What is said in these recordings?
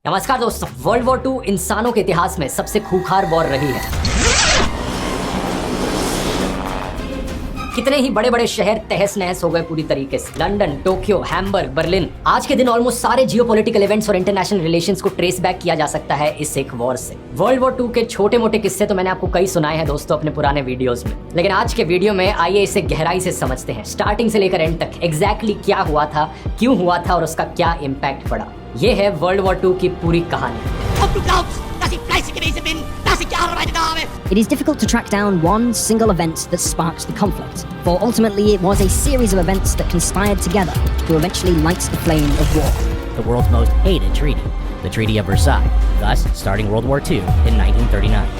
नमस्कार दोस्तों, world war 2 इंसानों के इतिहास में सबसे खूंखार वॉर रही है। कितने ही बड़े बड़े शहर तहस नहस हो गए पूरी तरीके से। London, Tokyo, Hamburg, Berlin. आज के दिन ऑलमोस्ट सारे जियोपॉलिटिकल इवेंट्स और इंटरनेशनल रिलेशंस को ट्रेस बैक किया जा सकता है इस एक वॉर से। वर्ल्ड वॉर 2 के छोटे मोटे किस्से तो मैंने आपको कई सुनाए हैं दोस्तों अपने पुराने वीडियोस में, लेकिन आज के वीडियो में आइए इसे गहराई से समझते हैं, स्टार्टिंग से लेकर एंड तक एग्जैक्टली क्या हुआ था, क्यों हुआ था और उसका क्या इम्पैक्ट पड़ा। ये है वर्ल्ड वॉर 2 की पूरी कहानी। It is difficult to track down one single event that sparked the conflict, for ultimately it was a series of events that conspired together to eventually light the flame of war. The world's most hated treaty, the Treaty of Versailles, thus starting World War II in 1939.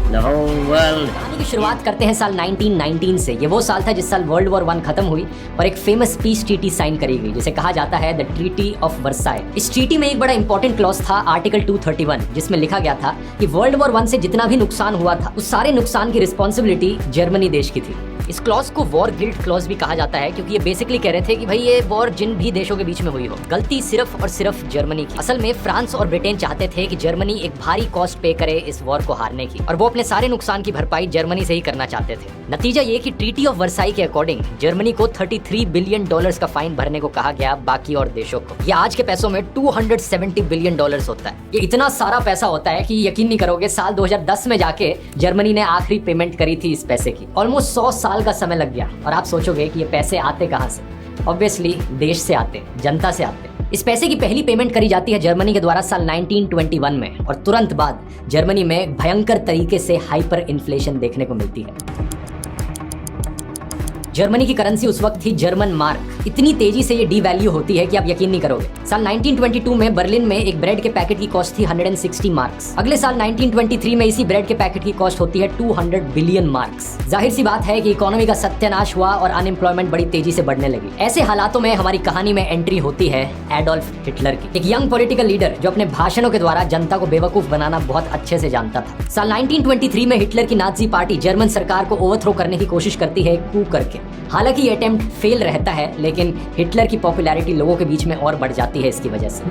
The whole world. कहानी की शुरुआत करते हैं साल 1919 से। ये वो साल था जिस साल वर्ल्ड वॉर 1 खत्म हुई और एक फेमस पीस ट्रीटी साइन करी गई जिसे कहा जाता है द ट्रीटी ऑफ वर्साई। इस ट्रीटी में एक बड़ा इंपॉर्टेंट क्लॉज था आर्टिकल 231, जिसमें लिखा गया था कि वर्ल्ड वॉर 1 से जितना भी नुकसान हुआ था उस सारे नुकसान की रिस्पॉन्सिबिलिटी जर्मनी देश की थी। इस क्लॉज को वॉर गिल्ट क्लॉज भी कहा जाता है, क्योंकि ये बेसिकली कह रहे थे कि भाई ये वॉर जिन भी देशों के बीच में हुई हो, गलती सिर्फ और सिर्फ जर्मनी की। असल में फ्रांस और ब्रिटेन चाहते थे कि जर्मनी एक भारी कॉस्ट पे करे इस वॉर को हारने की, और वो अपने सारे नुकसान की भरपाई जर्मनी से ही करना चाहते थे। नतीजा ये कि ट्रीटी ऑफ वर्साई के अकॉर्डिंग जर्मनी को $33 बिलियन का फाइन भरने को कहा गया बाकी और देशों को। ये आज के पैसों में $270 बिलियन होता है। ये इतना सारा पैसा होता है कि यकीन नहीं करोगे, साल 2010 में जाके जर्मनी ने आखिरी पेमेंट करी थी इस पैसे की। ऑलमोस्ट 100 साल का समय लग गया। और आप सोचोगे कि ये पैसे आते कहाँ से? ऑब्वियसली देश से आते, जनता से आते। इस पैसे की पहली पेमेंट करी जाती है जर्मनी के द्वारा साल 1921 में, और तुरंत बाद जर्मनी में भयंकर तरीके से हाइपर इन्फ्लेशन देखने को मिलती है। जर्मनी की करेंसी उस वक्त थी जर्मन मार्क। इतनी तेजी से ये डीवैल्यू होती है कि आप यकीन नहीं करोगे। साल 1922 में बर्लिन में एक ब्रेड के पैकेट की कॉस्ट थी 160 मार्क्स। अगले साल 1923 में इसी ब्रेड के पैकेट की कॉस्ट होती है 200 बिलियन मार्क्स। जाहिर सी बात है कि इकोनॉमी का सत्यानाश हुआ और अनएम्प्लॉयमेंट बड़ी तेजी से बढ़ने लगी। ऐसे हालातों में हमारी कहानी में एंट्री होती है एडोल्फ हिटलर की, एक यंग पॉलिटिकल लीडर जो अपने भाषणों के द्वारा जनता को बेवकूफ बनाना बहुत अच्छे से जानता था। साल 1923 में हिटलर की नाजी पार्टी जर्मन सरकार को ओवरथ्रो करने की कोशिश करती है कू करके। हालांकि ये अटेम्प्ट फेल रहता है, लेकिन हिटलर की पॉपुलैरिटी लोगों के बीच में और बढ़ जाती है इसकी वजह से।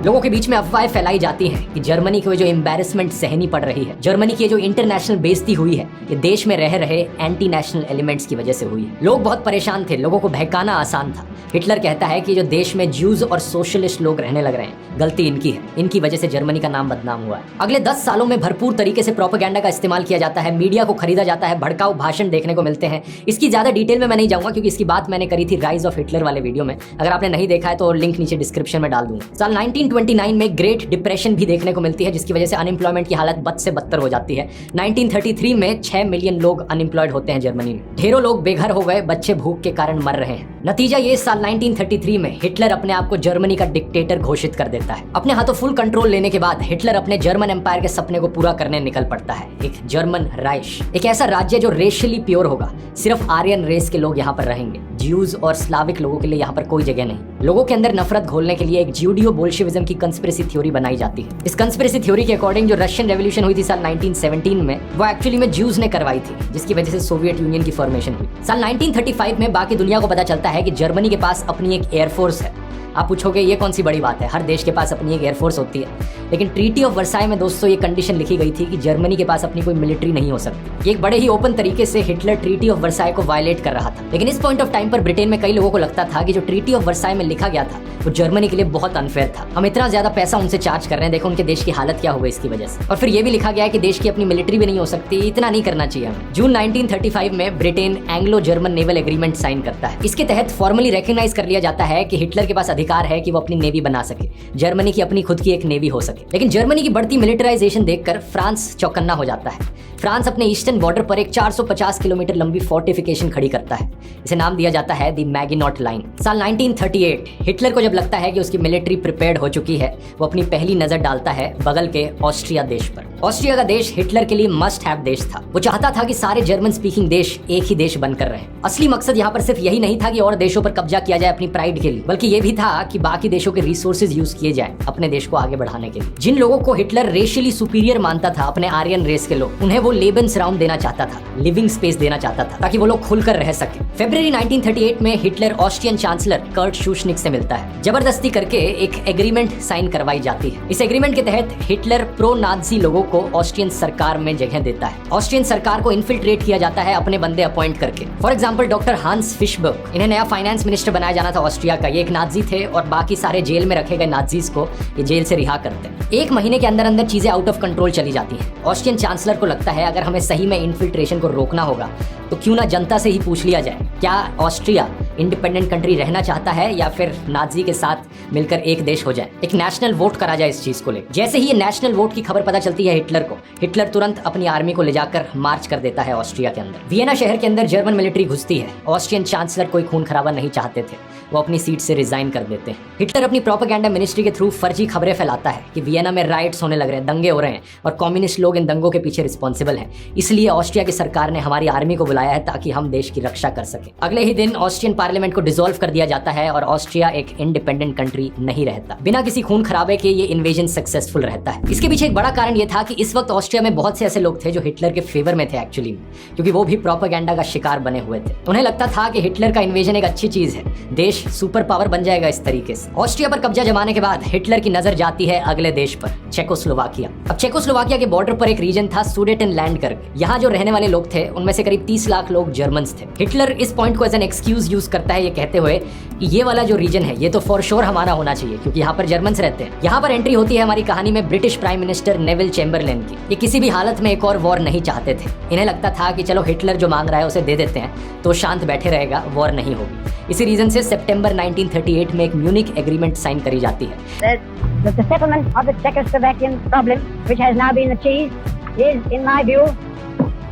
लोगों के बीच में अफवाहें फैलाई जाती हैं कि जर्मनी को जो एम्बैरेसमेंट सहनी पड़ रही है, जर्मनी की जो इंटरनेशनल बेइज्जती हुई है, ये देश में रह रहे एंटी नेशनल एलिमेंट्स की वजह से हुई है। लोग बहुत परेशान थे, लोगों को बहकाना आसान था। हिटलर कहता है कि जो देश में ज्यूज और सोशलिस्ट लोग रहने लग रहे हैं, गलती इनकी है, इनकी वजह से जर्मनी का नाम बदनाम हुआ है। अगले 10 सालों में भरपूर तरीके से प्रोपेगेंडा का इस्तेमाल किया जाता है, मीडिया को खरीदा जाता है, भड़काऊ भाषण देखने को मिलते हैं। इसकी ज्यादा डिटेल में मैं नहीं जाऊंगा, क्योंकि इसकी बात मैंने करी थी राइज ऑफ हिटलर वाले वीडियो में। अगर आपने नहीं देखा है तो लिंक नीचे डिस्क्रिप्शन में डाल दूंगा। साल 1929 में ग्रेट डिप्रेशन भी देखने को मिलती है, जिसकी वजह से अनएम्प्लॉयमेंट की हालत बद से बदतर हो जाती है। 1933 में 6 मिलियन लोग अनएम्प्लॉयड होते हैं जर्मनी में। ढेरों लोग बेघर हो गए, बच्चे भूख के कारण मर रहे हैं। नतीजा ये, साल 1933 में हिटलर अपने आप को जर्मनी का डिक्टेटर घोषित कर देता है। अपने हाथों फुल कंट्रोल लेने के बाद हिटलर अपने जर्मन एम्पायर के सपने को पूरा करने निकल पड़ता है। एक जर्मन राइश, एक ऐसा राज्य जो रेशियली प्योर होगा, सिर्फ आर्यन रेस के लोग यहाँ पर रहेंगे। ज्यूज और स्लाविक लोगों के लिए यहाँ पर कोई जगह नहीं। लोगों के अंदर नफरत घोलने के लिए एक ज्यूडियो बोल्शेविज्म की कंस्पिरेसी थ्योरी बनाई जाती है। इस कंस्पिरेसी थ्योरी के अकॉर्डिंग जो रशियन रेवोल्यूशन हुई थी साल 1917 में, वो एक्चुअली में ज्यूज ने करवाई थी, जिसकी वजह से सोवियत यूनियन की फॉर्मेशन हुई। साल 1935 में बाकी दुनिया को पता चलता है कि जर्मनी के पास अपनी एक एयरफोर्स है। आप पूछोगे ये कौन सी बड़ी बात है, हर देश के पास अपनी एक एयरफोर्स होती है। लेकिन ट्रीटी ऑफ वर्साई में दोस्तों ये कंडीशन लिखी गई थी कि जर्मनी के पास अपनी कोई मिलिट्री नहीं हो सकती। ये एक बड़े ही ओपन तरीके से हिटलर ट्रीटी ऑफ वर्साई को वायलेट कर रहा था। लेकिन इस पॉइंट ऑफ टाइम पर ब्रिटेन में कई लोगों को लगता था कि जो ट्रीटी ऑफ वर्साई में लिखा गया था वो जर्मनी के लिए बहुत अनफेयर था। हम इतना ज्यादा पैसा उनसे चार्ज कर रहे हैं, देखो उनके देश की हालत क्या हो गई इसकी वजह से। और फिर ये भी लिखा गया है कि देश की अपनी मिलिट्री भी नहीं हो सकती, इतना नहीं करना चाहिए हमें। जून 1935 में Britain Anglo German naval agreement sign करता है। इसके तहत फॉर्मली रिकॉग्नाइज कर लिया जाता है कि हिटलर के पास अधिकार है कि वो अपनी नेवी बना सके, जर्मनी की अपनी खुद की एक नेवी हो सके। लेकिन जर्मनी की बढ़ती मिलिटराइजेशन देखकर फ्रांस चौकन्ना हो जाता है। फ्रांस अपने ईस्टर्न बॉर्डर पर एक 450 किलोमीटर लंबी फोर्टिफिकेशन खड़ी करता है। इसे नाम दिया जाता है दी मैगिनॉट लाइन। साल 1938 हिटलर को जब लगता है कि उसकी मिलिट्री प्रिपेयर्ड हो चुकी है, वो अपनी पहली नजर डालता है बगल के ऑस्ट्रिया देश पर। ऑस्ट्रिया का देश हिटलर के लिए मस्ट हैव देश था। वो चाहता था कि सारे जर्मन स्पीकिंग देश एक ही देश बनकर रहे। असली मकसद यहाँ पर सिर्फ यही नहीं था कि और देशों पर कब्जा किया जाए अपनी प्राइड के लिए, बल्कि ये भी था था कि बाकी देशों के रिसोर्सेज यूज किए जाएं अपने देश को आगे बढ़ाने के लिए। जिन लोगों को हिटलर रेशियली सुपीरियर मानता था, अपने आर्यन रेस के लोग, उन्हें वो लेबेंसराउम देना चाहता था, लिविंग स्पेस देना चाहता था, ताकि वो लोग खुलकर रह सके। फरवरी 1938 में हिटलर ऑस्ट्रियन चांसलर कर्ट शूशनिक से मिलता है। जबरदस्ती करके एक एग्रीमेंट साइन करवाई जाती है। इस एग्रीमेंट के तहत हिटलर प्रो नाजी लोगों को ऑस्ट्रियन सरकार में जगह देता है। ऑस्ट्रियन सरकार को इन्फिल्ट्रेट किया जाता है अपने बंदे अपॉइंट करके। फॉर एग्जाम्पल डॉक्टर हांस फिशबर्ग, इन्हें नया फाइनेंस मिनिस्टर बनाया जाना था ऑस्ट्रिया का। ये एक नाजी थे और बाकी सारे जेल में रखे गए नाजीज को ये जेल से रिहा करते हैं। एक महीने के अंदर अंदर चीजें आउट ऑफ कंट्रोल चली जाती हैं। ऑस्ट्रियन चांसलर को लगता है अगर हमें सही में इन्फिल्ट्रेशन को रोकना होगा तो क्यों ना जनता से ही पूछ लिया जाए, क्या ऑस्ट्रिया इंडिपेंडेंट कंट्री रहना चाहता है या फिर नाजी के साथ मिलकर एक देश हो जाए। एक नेशनल वोट करा जाए इस चीज को लेकर। जैसे ही ये नेशनल वोट की खबर पता चलती है हिटलर को, हिटलर तुरंत अपनी आर्मी को ले जाकर मार्च कर देता है ऑस्ट्रिया के अंदर। वियना शहर के अंदर जर्मन मिलिट्री घुसती है। ऑस्ट्रियन चांसलर कोई खून खराबा नहीं चाहते थे, वो अपनी सीट से रिजाइन कर देते हैं। हिटलर अपनी प्रोपेगेंडा मिनिस्ट्री के थ्रू फर्जी खबरें फैलाता है कि वियना में राइट्स होने लग रहे हैं, दंगे हो रहे हैं और कम्युनिस्ट लोग इन दंगों के पीछे रिस्पॉन्सिबल हैं। इसलिए ऑस्ट्रिया की सरकार ने हमारी आर्मी को बुलाया है ताकि हम देश की रक्षा कर सके। अगले ही दिन ऑस्ट्रियन पार्लियामेंट को डिसॉल्व कर दिया जाता है और ऑस्ट्रिया एक इंडिपेंडेंट कंट्री नहीं रहता। बिना किसी खून खराबे के ये इन्वेजन सक्सेसफुल रहता है। इसके पीछे एक बड़ा कारण ये था कि इस वक्त ऑस्ट्रिया में बहुत से ऐसे लोग थे जो हिटलर के फेवर में थे एक्चुअली में, क्योंकि वो भी प्रोपेगेंडा का शिकार बने हुए थे। उन्हें लगता था कि हिटलर का इन्वेजन एक अच्छी चीज है, देश सुपर पावर बन जाएगा इस तरीके से। ऑस्ट्रिया पर कब्जा जमाने के बाद हिटलर की नजर जाती है अगले देश पर, चेकोस्लोवाकिया। अब चेकोस्लोवाकिया के बॉर्डर पर एक रीजन था सुडेटनलैंड करके। यहाँ जो रहने वाले लोग थे उनमें से करीब 30 लाख लोग जर्मन्स थे। हिटलर इस पॉइंट को एज एन एक्सक्यूज यूज करता है, ये कहते हुए कि ये वाला जो रीजन है ये तो फॉर श्योर हमारा होना चाहिए क्योंकि यहाँ पर जर्मन्स रहते हैं। यहाँ पर एंट्री होती है हमारी कहानी में British prime minister Neville Chamberlain की। ये किसी भी हालत में एक और वॉर नहीं चाहते थे। इन्हें लगता था कि चलो हिटलर जो मांग रहा है उसे दे देते हैं तो शांत बैठे रहेगा, वॉर नहीं होगी। इसी रीजन से सितंबर 1938 में एक म्यूनिक एग्रीमेंट साइन करी जाती है। The settlement of the Czechoslovakian problem, which has now been achieved, is, in my view,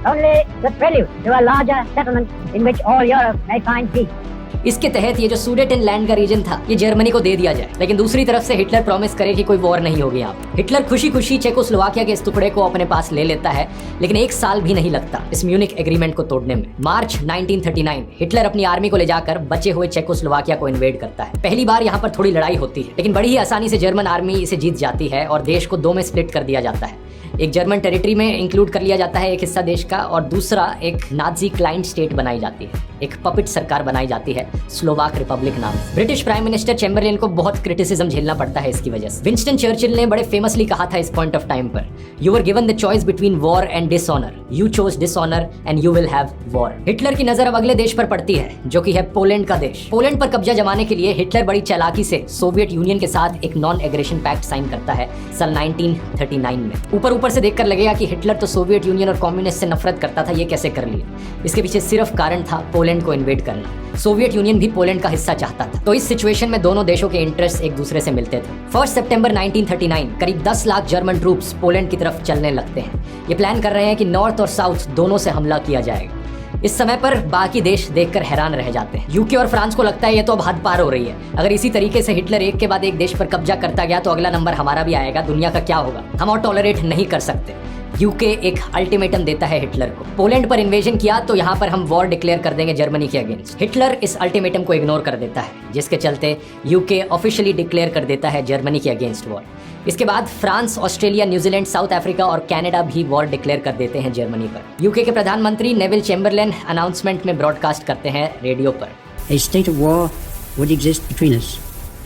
only the prelude to a larger settlement in which all Europe may find peace. इसके तहत ये जो Sudetenland का reason था ये Germany को दे दिया जाए, लेकिन दूसरी तरफ से हिटलर प्रॉमिस करे कि कोई वॉर नहीं होगी यहाँ। हिटलर खुशी खुशी चेकोस्लोवाकिया के इस टुकड़े को अपने पास ले लेता है, लेकिन एक साल भी नहीं लगता इस म्यूनिक एग्रीमेंट को तोड़ने में। मार्च 1939 हिटलर अपनी आर्मी को ले जाकर बचे हुए चेकोस्लोवाकिया को इन्वेड करता है। पहली बार यहाँ पर थोड़ी लड़ाई होती है, लेकिन बड़ी ही आसानी से जर्मन आर्मी इसे जीत जाती है और देश को 2 में स्प्लिट कर दिया जाता है। एक जर्मन टेरिटरी में इंक्लूड कर लिया जाता है एक हिस्सा देश का, और दूसरा एक नाजी क्लाइंट स्टेट बनाई जाती है, एक पपिट सरकार बनाई जाती है स्लोवाक रिपब्लिक नाम से। ब्रिटिश प्राइम मिनिस्टर चेम्बरलेन को बहुत क्रिटिसिज्म झेलना पड़ता है इसकी वजह से। विंस्टन चर्चिल ने बड़े फेमसली कहा था इस पॉइंट ऑफ टाइम पर, you were given the choice between war and dishonour, you chose dishonour and you will have war. Hitler की नजर अब अगले देश पर पड़ती है जो कि है पोलैंड का देश। पोलैंड पर कब्जा जमाने के लिए हिटलर बड़ी चालाकी से सोवियत यूनियन के साथ एक नॉन एग्रेशन पैक्ट साइन करता है साल 1939 में। ऊपर से देखकर लगेगा कि हिटलर तो सोवियत यूनियन और कम्युनिस्ट से नफरत करता था, ये कैसे कर लिया? इसके पीछे सिर्फ कारण था पोलैंड को इन्वेड करना। सोवियत यूनियन भी पोलैंड का हिस्सा चाहता था, तो इस सिचुएशन में दोनों देशों के इंटरेस्ट एक दूसरे से मिलते थे। 1 सितंबर 1939 करीब 10 लाख जर्मन ट्रूप्स पोलैंड की तरफ चलने लगते हैं। ये प्लान कर रहे हैं कि नॉर्थ और साउथ दोनों से हमला किया जाएगा। इस समय पर बाकी देश देखकर हैरान रह जाते हैं। यूके और फ्रांस को लगता है ये तो अब हद पार हो रही है, अगर इसी तरीके से हिटलर एक के बाद एक देश पर कब्जा करता गया तो अगला नंबर हमारा भी आएगा, दुनिया का क्या होगा, हम और टॉलरेट नहीं कर सकते। यूके एक अल्टीमेटम देता है हिटलर को, पोलैंड पर इन्वेजन किया तो यहाँ पर हम वॉर डिक्लेयर कर देंगे जर्मनी के अगेंस्ट। हिटलर इस अल्टीमेटम को इग्नोर कर देता है, जिसके चलते यूके ऑफिशियली डिक्लेयर कर देता है जर्मनी के अगेंस्ट वॉर। इसके बाद France, Australia, New Zealand, south Africa और कनाडा भी वॉर डिक्लेयर कर देते हैं जर्मनी पर। यूके के प्रधानमंत्री नेविल चेम्बरलेन अनाउंसमेंट में ब्रॉडकास्ट करते हैं रेडियो पर, A state of war would exist between us.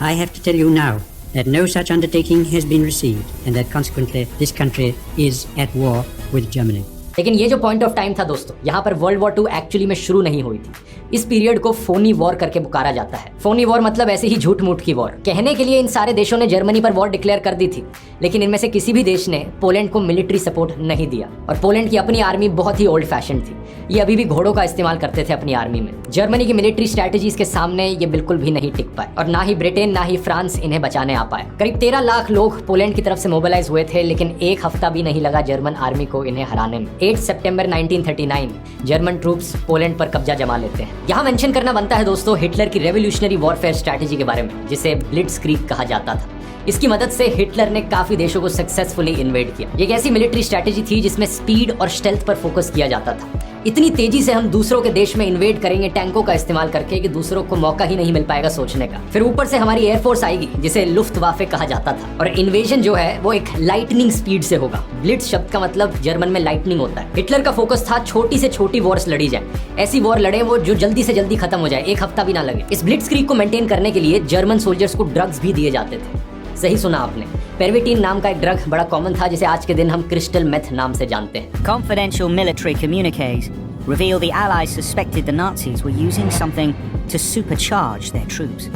I have to tell you now that no such undertaking has been received and that consequently this country is at war with Germany. लेकिन ये जो point of time था दोस्तों, यहाँ पर world war 2 actually में शुरू नहीं हुई थी। इस पीरियड को फोनी वॉर करके पुकारा जाता है। फोनी वॉर मतलब ऐसे ही झूठ मूठ की वॉर। कहने के लिए इन सारे देशों ने जर्मनी पर वॉर डिक्लेयर कर दी थी, लेकिन इनमें से किसी भी देश ने पोलैंड को मिलिट्री सपोर्ट नहीं दिया। और पोलैंड की अपनी आर्मी बहुत ही ओल्ड फैशन थी, ये अभी भी घोड़ों का इस्तेमाल करते थे अपनी आर्मी में। जर्मनी की मिलिट्री स्ट्रैटेजीज के सामने ये बिल्कुल भी नहीं टिक पाए, और ना ही ब्रिटेन ना ही फ्रांस इन्हें बचाने आ पाए। करीब 13 लाख लोग पोलैंड की तरफ से मोबिलाइज हुए थे, लेकिन एक हफ्ता भी नहीं लगा जर्मन आर्मी को इन्हें हराने में। 8 सितंबर 1939 जर्मन ट्रूप्स पोलैंड पर कब्जा जमा लेते हैं। यहाँ मेंशन करना बनता है दोस्तों हिटलर की रेवोल्यूशनरी वॉरफेयर स्ट्रैटेजी के बारे में, जिसे ब्लिट्जक्रीग कहा जाता था। इसकी मदद से हिटलर ने काफी देशों को सक्सेसफुली इन्वेड किया। ये एक ऐसी मिलिट्री स्ट्रैटेजी थी जिसमें स्पीड और स्टेल्थ पर फोकस किया जाता था। इतनी तेजी से हम दूसरों के देश में इन्वेड करेंगे टैंकों का इस्तेमाल करके कि दूसरों को मौका ही नहीं मिल पाएगा सोचने का। फिर ऊपर से हमारी एयरफोर्स आएगी जिसे लुफ्टवाफे कहा जाता था, और इन्वेजन जो है वो एक लाइटनिंग स्पीड से होगा। ब्लिट्ज शब्द का मतलब जर्मन में लाइटनिंग होता है। हिटलर का फोकस था छोटी से छोटी वॉर्स लड़ी जाए, ऐसी वॉर लड़े वो जो जल्दी से जल्दी खत्म हो जाए, एक हफ्ता भी ना लगे। इस ब्लिट्जक्रीग को मेंटेन करने के लिए जर्मन सोल्जर्स को ड्रग्स भी दिए जाते थे। सही सुना आपने, पेरविटीन नाम का एक ड्रग बड़ा कॉमन था जिसे आज के दिन हम क्रिस्टल मेथ नाम से जानते हैं। Confidential military communiques reveal the Allies suspected the Nazis were using something to supercharge their troops,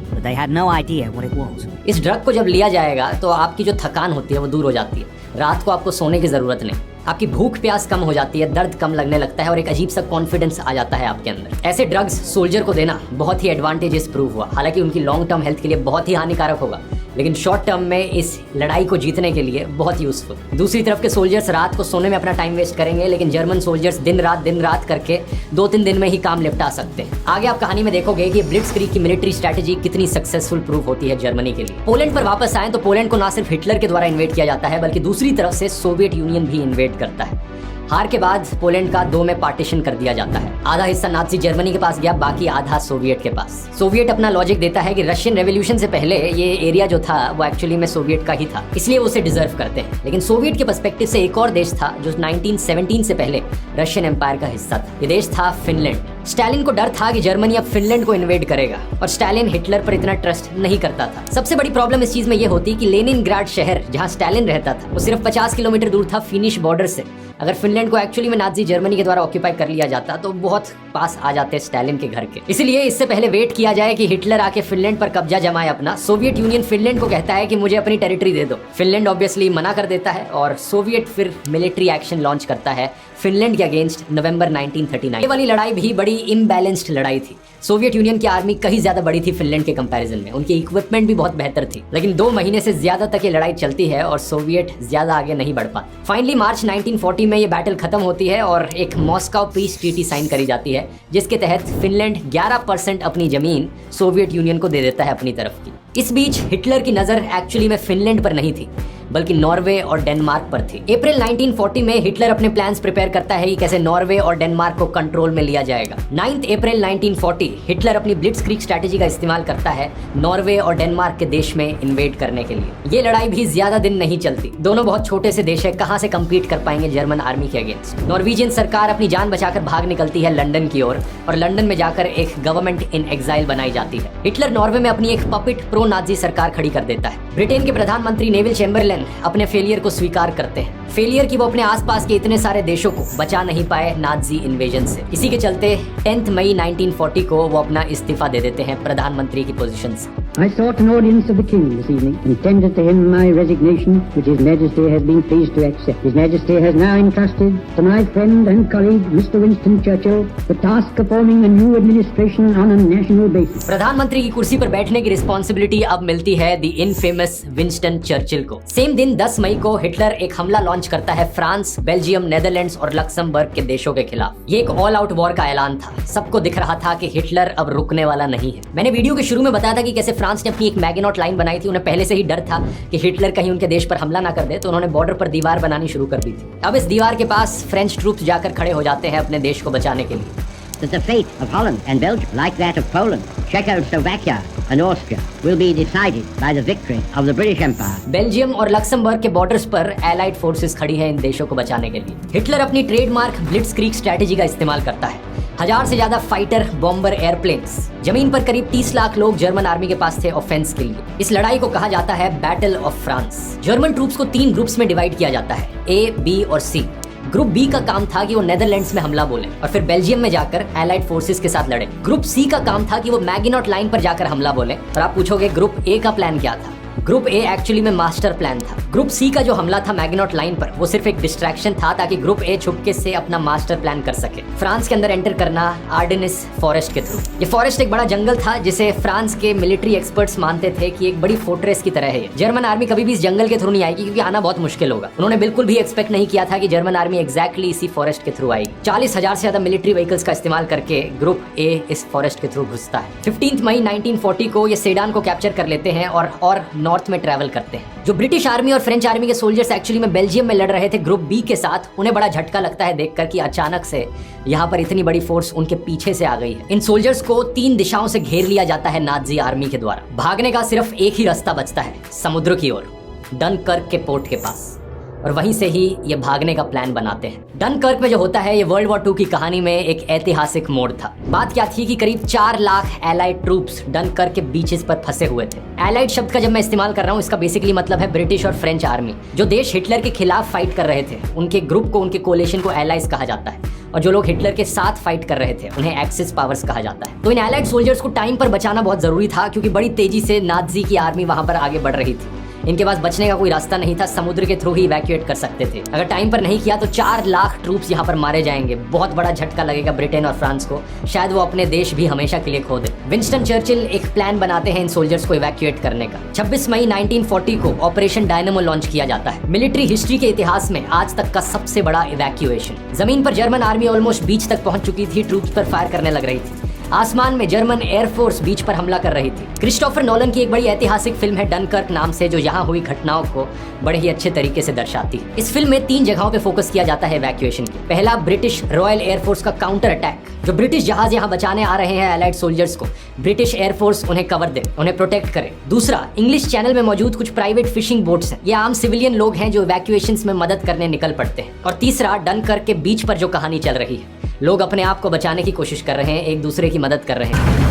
but they had no idea what it was. इस ड्रग को जब लिया जाएगा तो आपकी जो थकान होती है वो दूर हो जाती है, रात को आपको सोने की जरूरत नहीं, आपकी भूख प्यास कम हो जाती है, दर्द कम लगने लगता है और एक अजीब सा कॉन्फिडेंस आ जाता है आपके अंदर। ऐसे ड्रग्स सोल्जर को देना बहुत ही एडवांटेजेस प्रूव हुआ। हालांकि उनकी लॉन्ग टर्म हेल्थ के लिए बहुत ही हानिकारक होगा, लेकिन शॉर्ट टर्म में इस लड़ाई को जीतने के लिए बहुत यूजफुल। दूसरी तरफ के सोल्जर्स रात को सोने में अपना टाइम वेस्ट करेंगे, लेकिन जर्मन सोल्जर्स दिन रात करके 2-3 दिन में ही काम निपटा सकते हैं। आगे आप कहानी में देखोगे कि ब्लिट्जक्रीग की मिलिट्री स्ट्रेटेजी कितनी सक्सेसफुल प्रूव होती है जर्मनी के लिए। पोलैंड पर वापस आए तो पोलैंड को ना सिर्फ हिटलर के द्वारा इन्वेड किया जाता है, बल्कि दूसरी तरफ से सोवियत यूनियन भी इन्वेड करता है। हार के बाद पोलैंड का 2 में पार्टीशन कर दिया जाता है। आधा हिस्सा नाज़ी जर्मनी के पास गया, बाकी आधा सोवियत के पास। सोवियत अपना लॉजिक देता है कि रशियन रेवोल्यूशन से पहले ये एरिया जो था वो एक्चुअली में सोवियत का ही था, इसलिए वो उसे डिजर्व करते हैं। लेकिन सोवियत के पर्सपेक्टिव से एक और देश था जो 1917 से पहले रशियन एम्पायर का हिस्सा था। ये देश था फिनलैंड। स्टालिन को डर था कि जर्मनी अब फिनलैंड को इन्वेड करेगा, और स्टालिन हिटलर पर इतना ट्रस्ट नहीं करता था। सबसे बड़ी प्रॉब्लम इस चीज में ये होती कि लेनिनग्राड शहर जहां स्टालिन रहता था वो सिर्फ 50 किलोमीटर दूर था फिनिश बॉर्डर से। अगर फिनलैंड को एक्चुअली में नाज़ी जर्मनी के द्वारा ऑक्यूपाई कर लिया जाता तो बहुत पास आ जाते स्टालिन के घर के। इसलिए इससे पहले वेट किया जाए कि हिटलर आके फिनलैंड पर कब्जा जमाए अपना, सोवियत यूनियन फिनलैंड को कहता है कि मुझे अपनी टेरिटरी दे दो। फिनलैंड ऑब्वियसली मना कर देता है और सोवियत फिर मिलिट्री एक्शन लॉन्च करता है फिनलैंड के अगेंस्ट नवंबर 1939। ये वाली लड़ाई भी बड़ी इम्बैलेंस्ड लड़ाई थी। सोवियत यूनियन की आर्मी कहीं ज्यादा बड़ी थी फिनलैंड के कंपैरिजन में, उनकी इक्विपमेंट भी बहुत बेहतर थी, लेकिन 2 महीने से ज्यादा तक ये लड़ाई चलती है और सोवियत ज्यादा आगे नहीं बढ़ पाती। फाइनली मार्च 1940 में ये बैटल खत्म होती है और एक मॉस्को पीस ट्रीटी साइन करी जाती है, जिसके तहत फिनलैंड 11% अपनी जमीन सोवियत यूनियन को दे देता है अपनी तरफ की। इस बीच हिटलर की नजर एक्चुअली में फिनलैंड पर नहीं थी, बल्कि नॉर्वे और डेनमार्क पर थी। अप्रैल 1940 में हिटलर अपने प्लान्स प्रिपेयर करता है कि कैसे नॉर्वे और डेनमार्क को कंट्रोल में लिया जाएगा। 9 अप्रैल 1940 हिटलर अपनी ब्लिट्जक्रीग स्ट्रेटेजी का इस्तेमाल करता है नॉर्वे और डेनमार्क के देश में इन्वेड करने के लिए। ये लड़ाई भी ज्यादा दिन नहीं चलती, दोनों बहुत छोटे से देश है, कहां से कम्पीट कर पाएंगे जर्मन आर्मी के अगेंस्ट। नॉर्वेजियन सरकार अपनी जान बचाकर भाग निकलती है लंदन की ओर, और लंदन में जाकर एक गवर्नमेंट इन एग्जाइल बनाई जाती है। हिटलर नॉर्वे में अपनी एक पपिट प्रो नाजी सरकार खड़ी कर देता है। ब्रिटेन के प्रधानमंत्री नेविल चैम्बरलेन अपने फेलियर को स्वीकार करते हैं, फेलियर की वो अपने आसपास के इतने सारे देशों को बचा नहीं पाए नाजी इन्वेजन से। इसी के चलते 10 मई 1940 को वो अपना इस्तीफा दे देते हैं प्रधानमंत्री की पोजीशन से। I sought an audience of the King this evening and tendered to him my resignation, which His Majesty has been pleased to accept. His Majesty has now entrusted to my friend and colleague, Mr. Winston Churchill, the task of forming a new administration on a national basis. प्रधानमंत्री की कुर्सी पर बैठने की responsibility अब मिलती है the infamous Winston Churchill को। सेम दिन 10 मई को हिटलर एक हमला लॉन्च करता है फ्रांस, बेल्जियम, नेदरलैंड्स और लक्समबर्ग के देशों के खिलाफ। ये एक ऑल आउट वॉर का ऐलान था। सबको दिख रहा था कि हिटलर अब रुकने वाला नहीं है। मैंने वीडियो के शुरू में बताया था कि कैसे फ्रांस ने अपनी एक मैगिनॉट लाइन बनाई थी। उन्हें पहले से ही डर था कि हिटलर कहीं उनके देश पर हमला ना कर दे, तो उन्होंने बॉर्डर पर दीवार बनानी शुरू कर दी थी। अब इस दीवार के पास फ्रेंच ट्रूप्स जाकर खड़े हो जाते हैं अपने देश को बचाने के लिए। That the fate of Holland and Belgium, like that of Poland, Czechoslovakia and Austria, will be decided by the victory of the British Empire. Belgium और लक्समबर्ग के बॉर्डर्स पर एलाइड फोर्सेस खड़ी हैं इन देशों को बचाने के लिए। हिटलर अपनी ट्रेडमार्क ब्लिट्जक्रीग स्ट्रेटेजी का इस्तेमाल करता है। 1000 से ज्यादा फाइटर बॉम्बर एयरप्लेन्स, जमीन पर करीब 30 लाख लोग जर्मन आर्मी के पास थे ऑफेंस के लिए। इस लड़ाई को कहा जाता है battle of France. German troops को 3 ग्रुप्स में डिवाइड किया जाता है, ए, बी और सी। ग्रुप बी का काम था कि वो नेदरलैंड्स में हमला बोले और फिर बेल्जियम में जाकर एलाइड फोर्सेस के साथ लड़े। ग्रुप सी का काम था कि वो मैगिनॉट लाइन पर जाकर हमला बोले। और आप पूछोगे ग्रुप ए का प्लान क्या था? ग्रुप ए एक्चुअली में मास्टर प्लान था। ग्रुप सी का जो हमला था मैगिनॉट लाइन पर, वो सिर्फ एक डिस्ट्रैक्शन था ताकि ग्रुप ए छुपके से अपना मास्टर प्लान कर सके। फ्रांस के अंदर एंटर करना आर्डेनिस फॉरेस्ट के थ्रू। ये फॉरेस्ट एक बड़ा जंगल था जिसे फ्रांस के मिलिट्री एक्सपर्ट्स मानते थे कि एक बड़ी फोर्ट्रेस की तरह है। जर्मन आर्मी कभी भी इस जंगल के थ्रू नहीं आएगी क्योंकि आना बहुत मुश्किल होगा। उन्होंने बिल्कुल भी एक्सपेक्ट नहीं किया था कि जर्मन आर्मी एक्जैक्टली इसी फॉरेस्ट के थ्रू आएगी। 40,000 से ज्यादा मिलिट्री व्हीकल्स का इस्तेमाल करके ग्रुप ए इस फॉरेस्ट के थ्रू घुसता है। 15 मई 1940 को ये सेडान को कैप्चर कर लेते हैं और नॉर्थ में ट्रैवल करते हैं। जो ब्रिटिश आर्मी और और फ्रेंच आर्मी के सोल्जर्स एक्चुअली में बेल्जियम में लड़ रहे थे ग्रुप बी के साथ। उन्हें बड़ा झटका लगता है देखकर कि अचानक से यहाँ पर इतनी बड़ी फोर्स उनके पीछे से आ गई है। इन सोल्जर्स को 3 दिशाओं से घेर लिया जाता है नाजी आर्मी के द्वारा। भागने का सिर्फ एक ही रास्ता बचता है, समुद्र की ओर, डनकर्क के पोर्ट के पास, और वहीं से ही ये भागने का प्लान बनाते हैं। डनकर्क में जो होता है ये वर्ल्ड वॉर 2 की कहानी में एक ऐतिहासिक मोड़ था। बात क्या थी कि करीब 4 लाख एलाइड ट्रूप्स डनकर्क के बीचेस पर फंसे हुए थे। एलाइड शब्द का जब मैं इस्तेमाल कर रहा हूँ, इसका बेसिकली मतलब है ब्रिटिश और फ्रेंच आर्मी। जो देश हिटलर के खिलाफ फाइट कर रहे थे उनके ग्रुप को, उनके कोलिशन को एलाइज कहा जाता है, और जो लोग हिटलर के साथ फाइट कर रहे थे उन्हें एक्सिस पावर्स कहा जाता है। तो इन एलाइड सोल्जर्स को टाइम पर बचाना बहुत जरूरी था, क्योंकि बड़ी तेजी से नाजी की आर्मी वहां पर आगे बढ़ रही थी। इनके पास बचने का कोई रास्ता नहीं था, समुद्र के थ्रू ही इवैक्यूएट कर सकते थे। अगर टाइम पर नहीं किया तो 4 लाख ट्रूप्स यहाँ पर मारे जाएंगे। बहुत बड़ा झटका लगेगा ब्रिटेन और फ्रांस को, शायद वो अपने देश भी हमेशा के लिए खो दे। विंस्टन चर्चिल एक प्लान बनाते हैं इन सोल्जर्स को इवैक्यूएट करने का। 26 मई 1940 को ऑपरेशन डायनेमो लॉन्च किया जाता है। मिलिट्री हिस्ट्री के इतिहास में आज तक का सबसे बड़ा इवैक्यूएशन। जमीन पर जर्मन आर्मी ऑलमोस्ट बीच तक पहुंच चुकी थी, ट्रूप्स पर फायर करने लग रही थी। आसमान में जर्मन एयरफोर्स बीच पर हमला कर रही थी। क्रिस्टोफर नोलन की एक बड़ी ऐतिहासिक फिल्म है डनकर्क नाम से, जो यहाँ हुई घटनाओं को बड़े ही अच्छे तरीके से दर्शाती है। इस फिल्म में 3 जगहों पे फोकस किया जाता है इवैक्यूएशन की। पहला, ब्रिटिश रॉयल एयरफोर्स का काउंटर अटैक। जो ब्रिटिश जहाज यहाँ बचाने आ रहे हैं एलाइड सोल्जर्स को, ब्रिटिश एयरफोर्स उन्हें कवर दे, उन्हें प्रोटेक्ट करे। दूसरा, इंग्लिश चैनल में मौजूद कुछ प्राइवेट फिशिंग बोट्स हैं। ये आम सिविलियन लोग हैं जो इवैक्यूएशंस में मदद करने निकल पड़ते हैं। और तीसरा, डनकर्क के बीच पर जो कहानी चल रही है, लोग अपने आप को बचाने की कोशिश कर रहे हैं, एक दूसरे की मदद कर रहे हैं।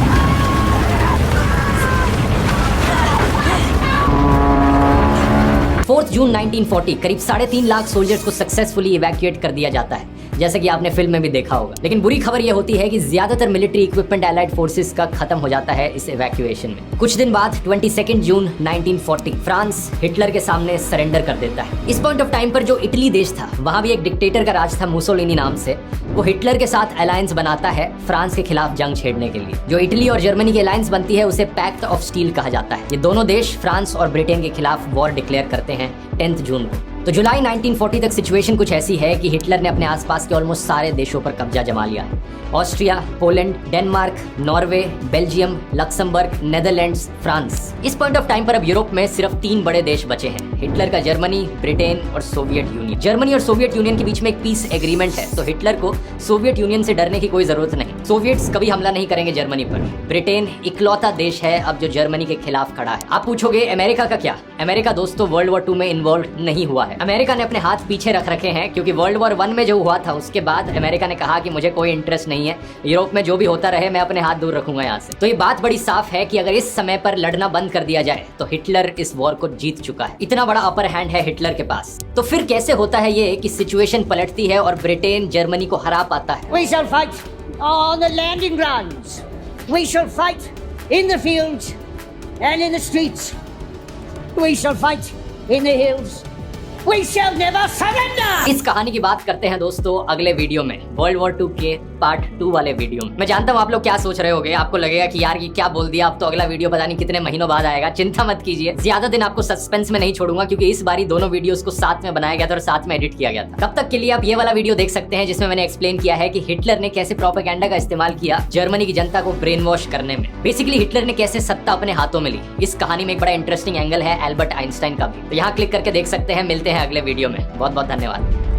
4 जून 1940 करीब 3.5 लाख सोल्जर्स को सक्सेसफुली इवैक्यूएट कर दिया जाता है, जैसे कि आपने फिल्म में भी देखा होगा। लेकिन बुरी खबर यह होती है कि ज्यादातर मिलिट्री इक्विपमेंट एलाइड फोर्सेस का खत्म हो जाता है इस इवैक्यूएशन में। कुछ दिन बाद 22 जून 1940 फ्रांस हिटलर के सामने सरेंडर कर देता है। इस पॉइंट ऑफ टाइम पर जो इटली देश था, वहां भी एक डिक्टेटर का राज था मुसोलिनी नाम से। वो हिटलर के साथ अलायंस बनाता है फ्रांस के खिलाफ जंग छेड़ने के लिए। जो इटली और जर्मनी की अलायंस बनती है उसे पैक्ट ऑफ स्टील कहा जाता है। ये दोनों देश फ्रांस और ब्रिटेन के खिलाफ वॉर डिक्लेयर करते हैं 10 जून को। तो जुलाई 1940 तक सिचुएशन कुछ ऐसी है कि हिटलर ने अपने आसपास के ऑलमोस्ट सारे देशों पर कब्जा जमा लिया है। Austria, Poland, Denmark, Norway, Belgium, Luxembourg, Netherlands, France. इस पॉइंट ऑफ टाइम पर अब यूरोप में सिर्फ 3 बड़े देश बचे हैं, हिटलर का जर्मनी, ब्रिटेन और सोवियत यूनियन। जर्मनी और सोवियत यूनियन के बीच में एक पीस एग्रीमेंट है, तो हिटलर को सोवियत यूनियन से डरने की कोई जरूरत नहीं। सोवियट्स कभी हमला नहीं करेंगे जर्मनी पर। ब्रिटेन इकलौता देश है अब जो जर्मनी के खिलाफ खड़ा है। आप पूछोगे अमेरिका का क्या? अमेरिका दोस्तों वर्ल्ड वॉर 2 में इन्वॉल्व नहीं हुआ है। अमेरिका ने अपने हाथ पीछे रख रखे हैं, क्योंकि वर्ल्ड वॉर 1 में जो हुआ था उसके बाद अमेरिका ने कहा कि मुझे कोई इंटरेस्ट नहीं है, यूरोप में जो भी होता रहे, मैं अपने हाथ दूर रखूंगा यहाँ से। तो ये बात बड़ी साफ है कि अगर इस समय पर लड़ना बंद कर दिया जाए तो हिटलर इस वॉर को जीत चुका है। इतना बड़ा अपर हैंड है हिटलर के पास। तो फिर कैसे होता है ये कि सिचुएशन पलटती है और ब्रिटेन जर्मनी को हरा पाता है? We shall fight on the landing grounds. We shall fight in the fields and in the streets. We shall fight in the hills. We shall never surrender. इस कहानी की बात करते हैं दोस्तों अगले वीडियो में, वर्ल्ड वॉर 2 के पार्ट 2 वाले वीडियो में। मैं जानता हूँ आप लोग क्या सोच रहे होंगे, आपको लगेगा कि यार ये क्या बोल दिया, अब तो अगला वीडियो पता नहीं कितने महीनों बाद आएगा। चिंता मत कीजिए, ज्यादा दिन आपको सस्पेंस में नहीं छोड़ूंगा, क्योंकि इस बारी दोनों वीडियोस को साथ में बनाया गया था और साथ में एडिट किया गया था। तब तक के लिए आप ये वाला वीडियो देख सकते हैं जिसमें मैंने एक्सप्लेन किया है कि हिटलर ने कैसे प्रोपेगेंडा का इस्तेमाल किया जर्मनी की जनता को ब्रेन वॉश करने में। बेसिकली हिटलर ने कैसे सत्ता अपने हाथों में ली। इस कहानी में एक बड़ा इंटरेस्टिंग एंगल है एल्बर्ट आइंस्टाइन का भी। तो यहाँ क्लिक करके देख सकते हैं। मिलते हैं अगले वीडियो में। बहुत बहुत धन्यवाद।